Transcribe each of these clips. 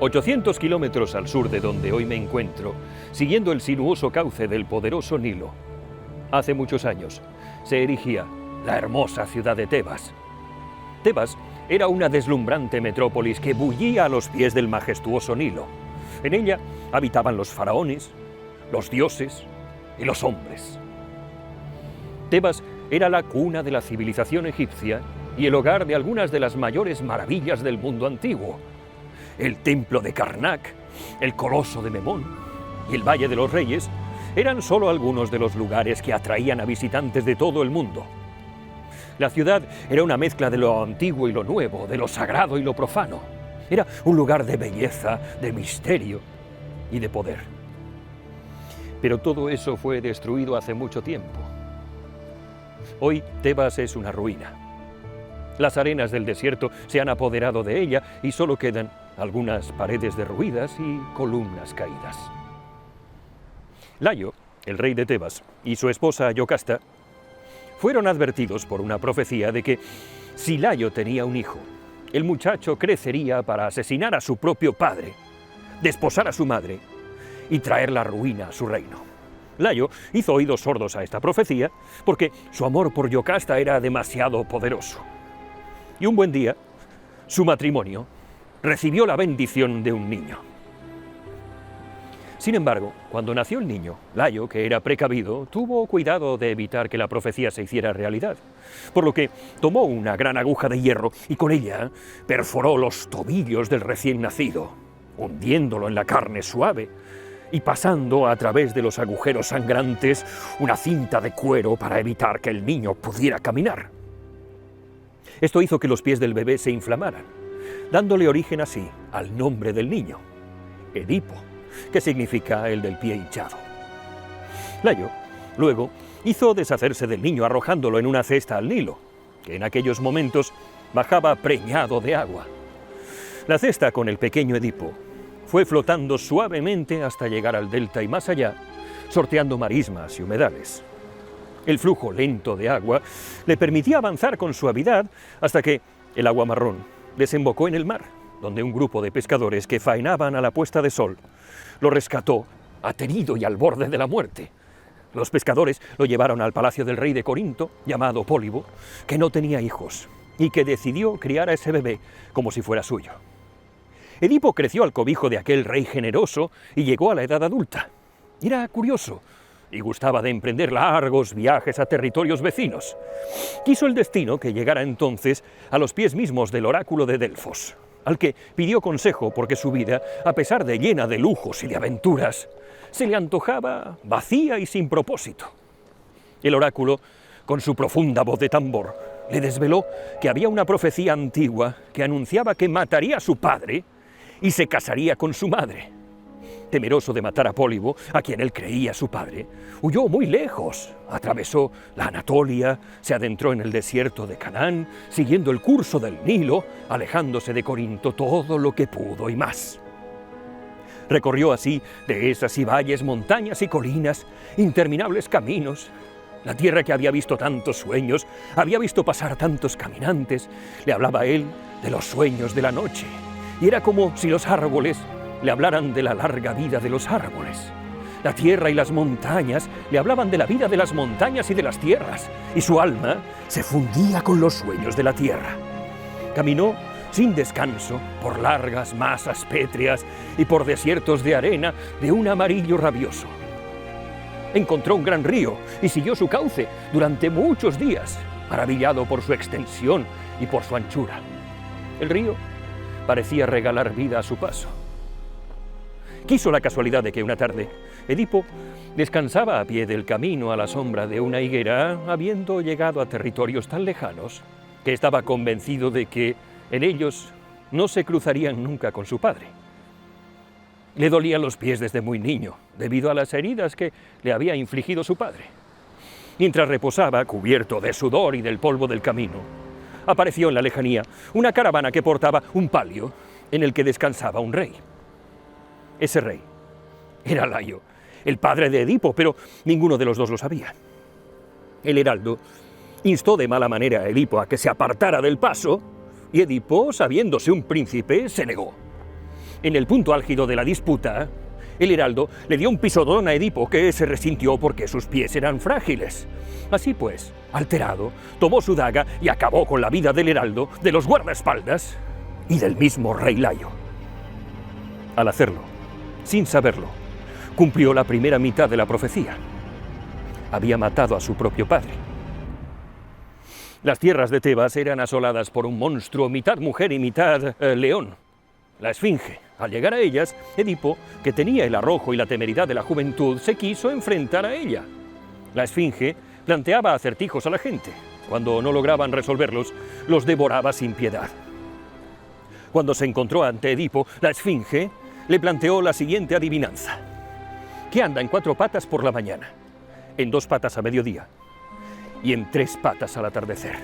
800 kilómetros al sur de donde hoy me encuentro, siguiendo el sinuoso cauce del poderoso Nilo, hace muchos años se erigía la hermosa ciudad de Tebas. Tebas era una deslumbrante metrópolis que bullía a los pies del majestuoso Nilo. En ella habitaban los faraones, los dioses y los hombres. Tebas era la cuna de la civilización egipcia y el hogar de algunas de las mayores maravillas del mundo antiguo. El templo de Karnak, el coloso de Memón y el Valle de los Reyes eran solo algunos de los lugares que atraían a visitantes de todo el mundo. La ciudad era una mezcla de lo antiguo y lo nuevo, de lo sagrado y lo profano. Era un lugar de belleza, de misterio y de poder. Pero todo eso fue destruido hace mucho tiempo. Hoy Tebas es una ruina. Las arenas del desierto se han apoderado de ella y solo quedan algunas paredes derruidas y columnas caídas. Layo, el rey de Tebas, y su esposa Yocasta fueron advertidos por una profecía de que si Layo tenía un hijo, el muchacho crecería para asesinar a su propio padre, desposar a su madre y traer la ruina a su reino. Layo hizo oídos sordos a esta profecía porque su amor por Yocasta era demasiado poderoso. Y un buen día, su matrimonio recibió la bendición de un niño. Sin embargo, cuando nació el niño, Layo, que era precavido, tuvo cuidado de evitar que la profecía se hiciera realidad, por lo que tomó una gran aguja de hierro y con ella perforó los tobillos del recién nacido, hundiéndolo en la carne suave y pasando a través de los agujeros sangrantes una cinta de cuero para evitar que el niño pudiera caminar. Esto hizo que los pies del bebé se inflamaran, dándole origen así al nombre del niño, Edipo, que significa el del pie hinchado. Layo, luego, hizo deshacerse del niño arrojándolo en una cesta al Nilo, que en aquellos momentos bajaba preñado de agua. La cesta con el pequeño Edipo fue flotando suavemente hasta llegar al delta y más allá, sorteando marismas y humedales. El flujo lento de agua le permitía avanzar con suavidad hasta que el agua marrón desembocó en el mar, donde un grupo de pescadores que faenaban a la puesta de sol lo rescató, aterido y al borde de la muerte. Los pescadores lo llevaron al palacio del rey de Corinto, llamado Pólibo, que no tenía hijos y que decidió criar a ese bebé como si fuera suyo. Edipo creció al cobijo de aquel rey generoso y llegó a la edad adulta. Era curioso y gustaba de emprender largos viajes a territorios vecinos. Quiso el destino que llegara entonces a los pies mismos del oráculo de Delfos, al que pidió consejo porque su vida, a pesar de llena de lujos y de aventuras, se le antojaba vacía y sin propósito. El oráculo, con su profunda voz de tambor, le desveló que había una profecía antigua que anunciaba que mataría a su padre y se casaría con su madre. Temeroso de matar a Pólibo, a quien él creía su padre, huyó muy lejos, atravesó la Anatolia, se adentró en el desierto de Canaán, siguiendo el curso del Nilo, alejándose de Corinto todo lo que pudo y más. Recorrió así dehesas y valles, montañas y colinas, interminables caminos. La tierra que había visto tantos sueños, había visto pasar tantos caminantes, le hablaba a él de los sueños de la noche, y era como si los árboles le hablaran de la larga vida de los árboles. La tierra y las montañas le hablaban de la vida de las montañas y de las tierras, y su alma se fundía con los sueños de la tierra. Caminó sin descanso por largas masas pétreas y por desiertos de arena de un amarillo rabioso. Encontró un gran río y siguió su cauce durante muchos días, maravillado por su extensión y por su anchura. El río parecía regalar vida a su paso. Quiso la casualidad de que una tarde Edipo descansaba a pie del camino a la sombra de una higuera, habiendo llegado a territorios tan lejanos que estaba convencido de que en ellos no se cruzarían nunca con su padre. Le dolían los pies desde muy niño, debido a las heridas que le había infligido su padre. Mientras reposaba, cubierto de sudor y del polvo del camino, apareció en la lejanía una caravana que portaba un palio en el que descansaba un rey. Ese rey era Layo, el padre de Edipo, pero ninguno de los dos lo sabía. El heraldo instó de mala manera a Edipo a que se apartara del paso, y Edipo, sabiéndose un príncipe, se negó. En el punto álgido de la disputa, el heraldo le dio un pisotón a Edipo, que se resintió porque sus pies eran frágiles. Así pues, alterado, tomó su daga y acabó con la vida del heraldo, de los guardaespaldas y del mismo rey Layo. Al hacerlo, sin saberlo, cumplió la primera mitad de la profecía. Había matado a su propio padre. Las tierras de Tebas eran asoladas por un monstruo mitad mujer y mitad león, la Esfinge. Al llegar a ellas, Edipo, que tenía el arrojo y la temeridad de la juventud, se quiso enfrentar a ella. La Esfinge planteaba acertijos a la gente. Cuando no lograban resolverlos, los devoraba sin piedad. Cuando se encontró ante Edipo, la Esfinge le planteó la siguiente adivinanza: ¿qué anda en 4 patas por la mañana, en 2 patas a mediodía y en 3 patas al atardecer?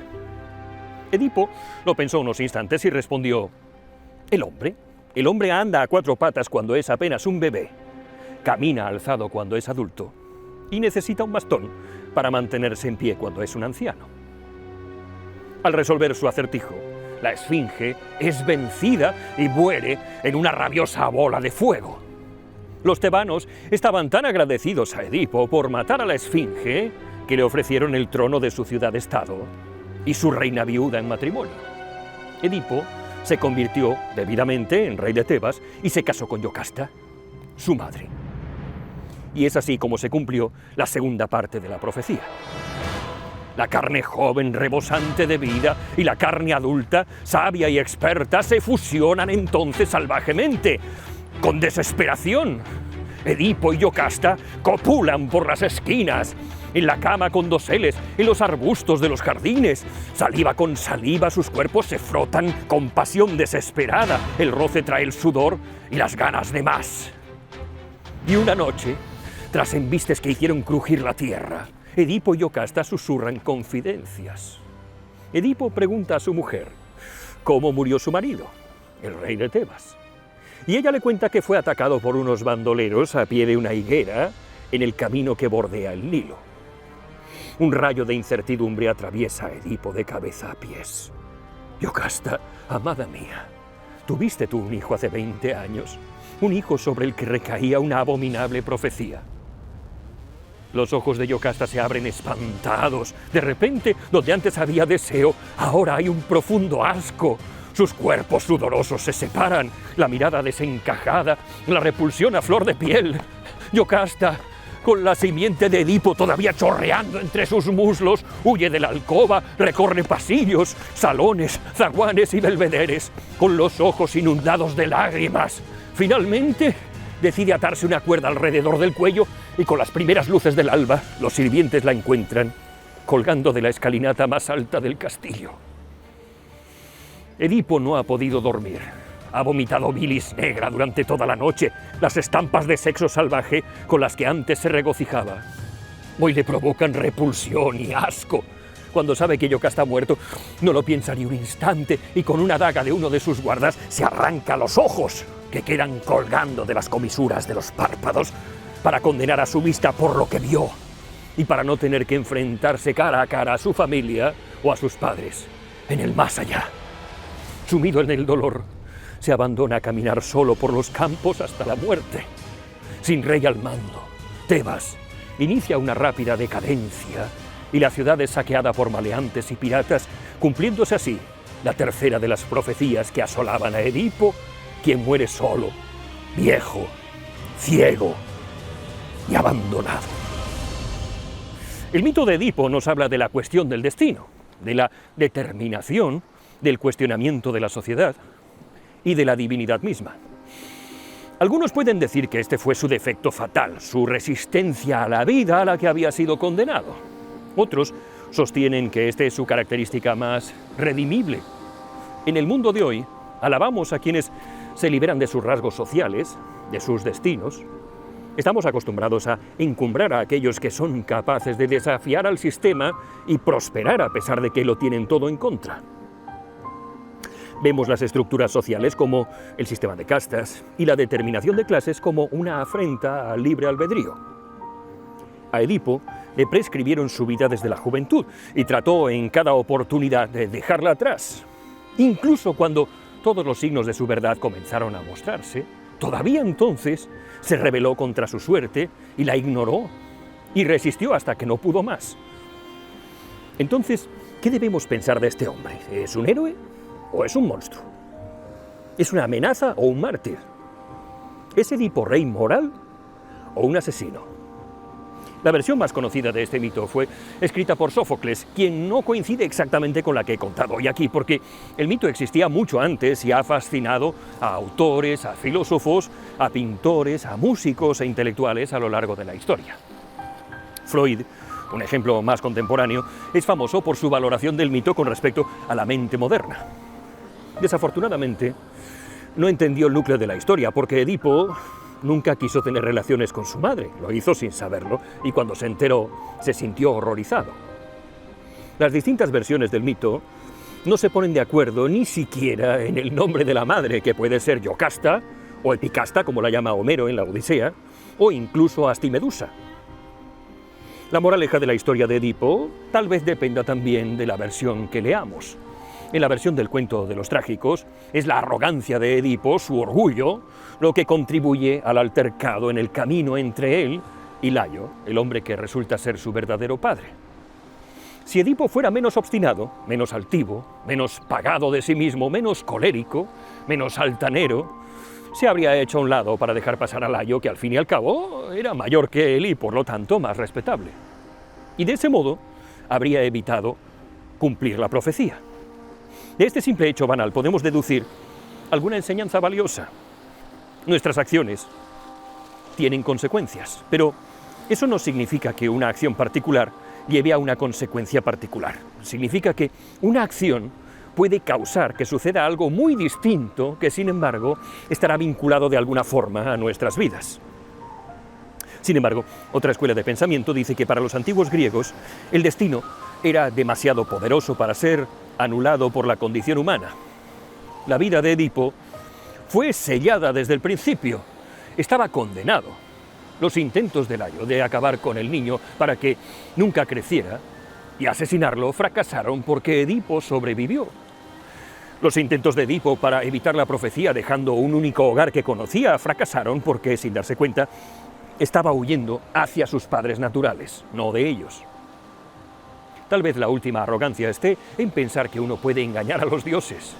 Edipo lo pensó unos instantes y respondió: el hombre. El hombre anda a 4 patas cuando es apenas un bebé, camina alzado cuando es adulto y necesita un bastón para mantenerse en pie cuando es un anciano. Al resolver su acertijo, la Esfinge es vencida y muere en una rabiosa bola de fuego. Los tebanos estaban tan agradecidos a Edipo por matar a la Esfinge que le ofrecieron el trono de su ciudad-estado y su reina viuda en matrimonio. Edipo se convirtió debidamente en rey de Tebas y se casó con Yocasta, su madre. Y es así como se cumplió la segunda parte de la profecía. La carne joven, rebosante de vida, y la carne adulta, sabia y experta, se fusionan entonces salvajemente, con desesperación. Edipo y Yocasta copulan por las esquinas, en la cama con doseles, en los arbustos de los jardines. Saliva con saliva, sus cuerpos se frotan con pasión desesperada. El roce trae el sudor y las ganas de más. Y una noche, tras embistes que hicieron crujir la tierra, Edipo y Yocasta susurran confidencias. Edipo pregunta a su mujer cómo murió su marido, el rey de Tebas. Y ella le cuenta que fue atacado por unos bandoleros a pie de una higuera en el camino que bordea el Nilo. Un rayo de incertidumbre atraviesa a Edipo de cabeza a pies. Yocasta, amada mía, tuviste tú un hijo hace 20 años, un hijo sobre el que recaía una abominable profecía. Los ojos de Yocasta se abren espantados. De repente, donde antes había deseo, ahora hay un profundo asco. Sus cuerpos sudorosos se separan, la mirada desencajada, la repulsión a flor de piel. Yocasta, con la simiente de Edipo todavía chorreando entre sus muslos, huye de la alcoba, recorre pasillos, salones, zaguanes y belvederes, con los ojos inundados de lágrimas. Finalmente, decide atarse una cuerda alrededor del cuello y con las primeras luces del alba, los sirvientes la encuentran colgando de la escalinata más alta del castillo. Edipo no ha podido dormir. Ha vomitado bilis negra durante toda la noche, las estampas de sexo salvaje con las que antes se regocijaba. Hoy le provocan repulsión y asco. Cuando sabe que Yocasta ha muerto, no lo piensa ni un instante y con una daga de uno de sus guardas se arranca los ojos, que quedan colgando de las comisuras de los párpados, para condenar a su vista por lo que vio y para no tener que enfrentarse cara a cara a su familia o a sus padres en el más allá. Sumido en el dolor, se abandona a caminar solo por los campos hasta la muerte. Sin rey al mando, Tebas inicia una rápida decadencia y la ciudad es saqueada por maleantes y piratas, cumpliéndose así la tercera de las profecías que asolaban a Edipo, quien muere solo, viejo, ciego y abandonado. El mito de Edipo nos habla de la cuestión del destino, de la determinación, del cuestionamiento de la sociedad y de la divinidad misma. Algunos pueden decir que este fue su defecto fatal, su resistencia a la vida a la que había sido condenado. Otros sostienen que esta es su característica más redimible. En el mundo de hoy, alabamos a quienes se liberan de sus rasgos sociales, de sus destinos. Estamos acostumbrados a encumbrar a aquellos que son capaces de desafiar al sistema y prosperar a pesar de que lo tienen todo en contra. Vemos las estructuras sociales como el sistema de castas y la determinación de clases como una afrenta al libre albedrío. A Edipo le prescribieron su vida desde la juventud y trató en cada oportunidad de dejarla atrás. Incluso cuando todos los signos de su verdad comenzaron a mostrarse, todavía entonces se rebeló contra su suerte y la ignoró y resistió hasta que no pudo más. Entonces, ¿qué debemos pensar de este hombre? ¿Es un héroe o es un monstruo? ¿Es una amenaza o un mártir? ¿Es Edipo rey moral o un asesino? La versión más conocida de este mito fue escrita por Sófocles, quien no coincide exactamente con la que he contado hoy aquí, porque el mito existía mucho antes y ha fascinado a autores, a filósofos, a pintores, a músicos e intelectuales a lo largo de la historia. Freud, un ejemplo más contemporáneo, es famoso por su valoración del mito con respecto a la mente moderna. Desafortunadamente, no entendió el núcleo de la historia, porque Edipo nunca quiso tener relaciones con su madre, lo hizo sin saberlo, y cuando se enteró, se sintió horrorizado. Las distintas versiones del mito no se ponen de acuerdo ni siquiera en el nombre de la madre, que puede ser Yocasta, o Epicasta, como la llama Homero en la Odisea, o incluso Astimedusa. La moraleja de la historia de Edipo tal vez dependa también de la versión que leamos. En la versión del cuento de los trágicos, es la arrogancia de Edipo, su orgullo, lo que contribuye al altercado en el camino entre él y Layo, el hombre que resulta ser su verdadero padre. Si Edipo fuera menos obstinado, menos altivo, menos pagado de sí mismo, menos colérico, menos altanero, se habría hecho a un lado para dejar pasar a Layo, que al fin y al cabo era mayor que él y por lo tanto más respetable. Y de ese modo habría evitado cumplir la profecía. De este simple hecho banal podemos deducir alguna enseñanza valiosa. Nuestras acciones tienen consecuencias, pero eso no significa que una acción particular lleve a una consecuencia particular. Significa que una acción puede causar que suceda algo muy distinto que, sin embargo, estará vinculado de alguna forma a nuestras vidas. Sin embargo, otra escuela de pensamiento dice que para los antiguos griegos el destino era demasiado poderoso para ser anulado por la condición humana. La vida de Edipo fue sellada desde el principio. Estaba condenado. Los intentos de Layo de acabar con el niño para que nunca creciera y asesinarlo fracasaron porque Edipo sobrevivió. Los intentos de Edipo para evitar la profecía dejando un único hogar que conocía fracasaron porque, sin darse cuenta, estaba huyendo hacia sus padres naturales, no de ellos. Tal vez la última arrogancia esté en pensar que uno puede engañar a los dioses.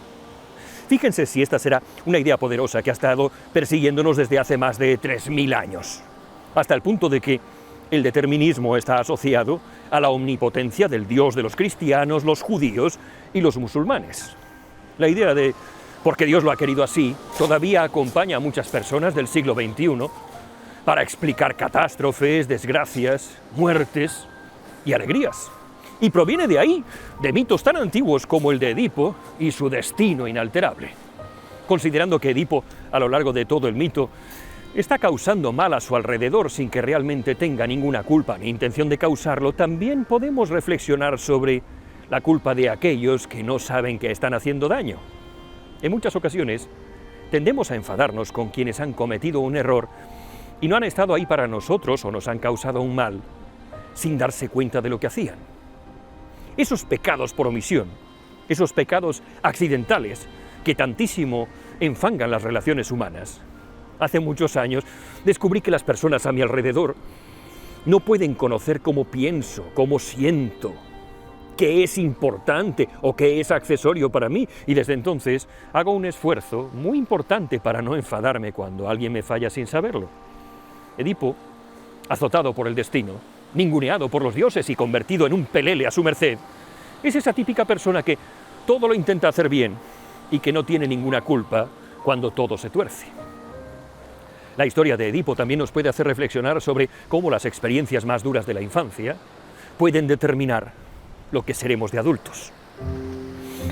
Fíjense si esta será una idea poderosa que ha estado persiguiéndonos desde hace más de 3000 años, hasta el punto de que el determinismo está asociado a la omnipotencia del Dios de los cristianos, los judíos y los musulmanes. La idea de porque Dios lo ha querido así todavía acompaña a muchas personas del siglo XXI para explicar catástrofes, desgracias, muertes y alegrías. Y proviene de ahí, de mitos tan antiguos como el de Edipo y su destino inalterable. Considerando que Edipo, a lo largo de todo el mito, está causando mal a su alrededor sin que realmente tenga ninguna culpa ni intención de causarlo, también podemos reflexionar sobre la culpa de aquellos que no saben que están haciendo daño. En muchas ocasiones, tendemos a enfadarnos con quienes han cometido un error y no han estado ahí para nosotros o nos han causado un mal sin darse cuenta de lo que hacían. Esos pecados por omisión, esos pecados accidentales que tantísimo enfangan las relaciones humanas. Hace muchos años descubrí que las personas a mi alrededor no pueden conocer cómo pienso, cómo siento, qué es importante o qué es accesorio para mí, y desde entonces hago un esfuerzo muy importante para no enfadarme cuando alguien me falla sin saberlo. Edipo, azotado por el destino, ninguneado por los dioses y convertido en un pelele a su merced, es esa típica persona que todo lo intenta hacer bien y que no tiene ninguna culpa cuando todo se tuerce. La historia de Edipo también nos puede hacer reflexionar sobre cómo las experiencias más duras de la infancia pueden determinar lo que seremos de adultos.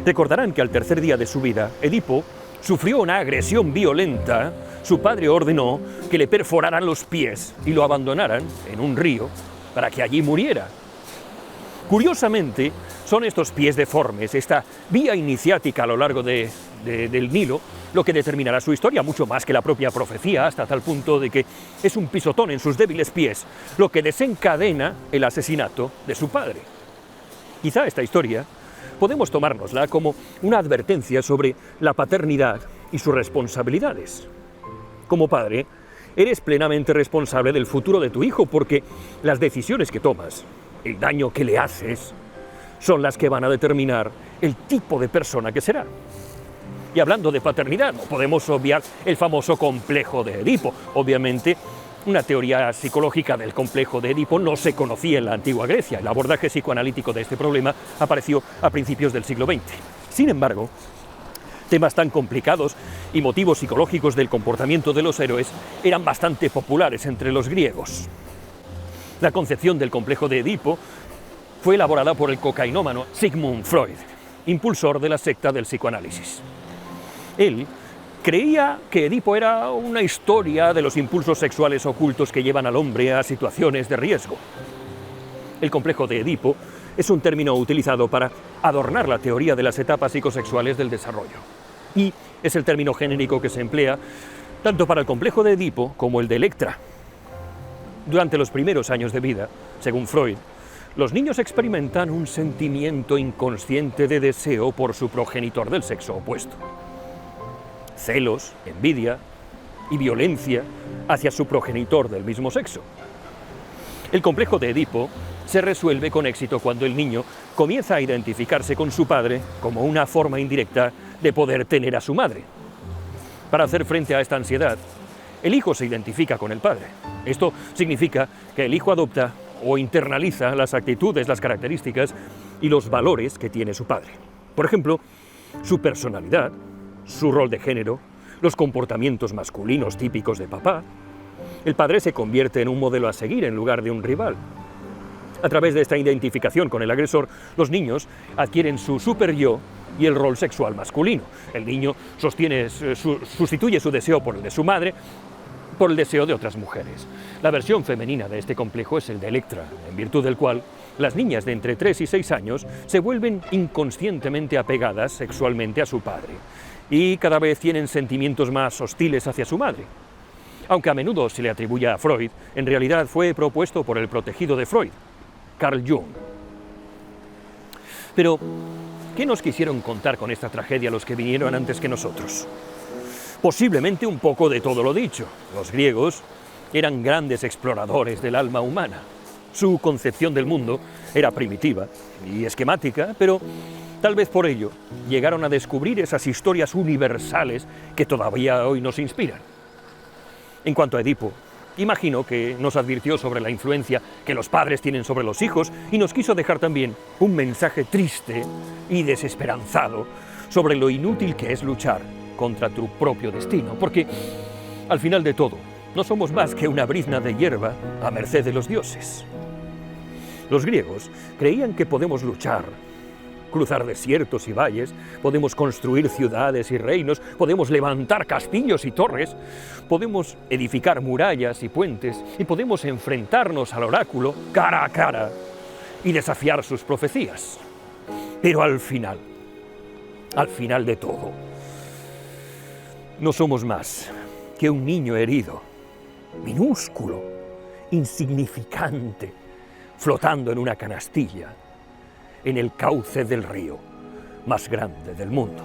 Recordarán que al tercer día de su vida, Edipo sufrió una agresión violenta. Su padre ordenó que le perforaran los pies y lo abandonaran en un río para que allí muriera. Curiosamente, son estos pies deformes, esta vía iniciática a lo largo del Nilo, lo que determinará su historia, mucho más que la propia profecía, hasta tal punto de que es un pisotón en sus débiles pies, lo que desencadena el asesinato de su padre. Quizá esta historia podemos tomárnosla como una advertencia sobre la paternidad y sus responsabilidades. Como padre, eres plenamente responsable del futuro de tu hijo porque las decisiones que tomas, el daño que le haces, son las que van a determinar el tipo de persona que será. Y hablando de paternidad, no podemos obviar el famoso complejo de Edipo. Obviamente, una teoría psicológica del complejo de Edipo no se conocía en la antigua Grecia. El abordaje psicoanalítico de este problema apareció a principios del siglo XX. Sin embargo, temas tan complicados y motivos psicológicos del comportamiento de los héroes eran bastante populares entre los griegos. La concepción del complejo de Edipo fue elaborada por el cocainómano Sigmund Freud, impulsor de la secta del psicoanálisis. Él creía que Edipo era una historia de los impulsos sexuales ocultos que llevan al hombre a situaciones de riesgo. El complejo de Edipo es un término utilizado para adornar la teoría de las etapas psicosexuales del desarrollo. Y es el término genérico que se emplea tanto para el complejo de Edipo como el de Electra. Durante los primeros años de vida, según Freud, los niños experimentan un sentimiento inconsciente de deseo por su progenitor del sexo opuesto. Celos, envidia y violencia hacia su progenitor del mismo sexo. El complejo de Edipo se resuelve con éxito cuando el niño comienza a identificarse con su padre como una forma indirecta de poder tener a su madre. Para hacer frente a esta ansiedad, el hijo se identifica con el padre. Esto significa que el hijo adopta o internaliza las actitudes, las características y los valores que tiene su padre. Por ejemplo, su personalidad, su rol de género, los comportamientos masculinos típicos de papá. El padre se convierte en un modelo a seguir en lugar de un rival. A través de esta identificación con el agresor, los niños adquieren su super-yo y el rol sexual masculino. El niño sustituye su deseo por el de su madre, por el deseo de otras mujeres. La versión femenina de este complejo es el de Electra, en virtud del cual las niñas de entre 3 y 6 años se vuelven inconscientemente apegadas sexualmente a su padre y cada vez tienen sentimientos más hostiles hacia su madre. Aunque a menudo se le atribuye a Freud, en realidad fue propuesto por el protegido de Freud, Carl Jung. Pero, ¿qué nos quisieron contar con esta tragedia los que vinieron antes que nosotros? Posiblemente un poco de todo lo dicho. Los griegos eran grandes exploradores del alma humana. Su concepción del mundo era primitiva y esquemática, pero tal vez por ello llegaron a descubrir esas historias universales que todavía hoy nos inspiran. En cuanto a Edipo, imagino que nos advirtió sobre la influencia que los padres tienen sobre los hijos y nos quiso dejar también un mensaje triste y desesperanzado sobre lo inútil que es luchar contra tu propio destino, porque al final de todo no somos más que una brizna de hierba a merced de los dioses. Los griegos creían que podemos luchar, cruzar desiertos y valles, podemos construir ciudades y reinos, podemos levantar castillos y torres, podemos edificar murallas y puentes y podemos enfrentarnos al oráculo cara a cara y desafiar sus profecías. Pero al final de todo, no somos más que un niño herido, minúsculo, insignificante, flotando en una canastilla en el cauce del río más grande del mundo.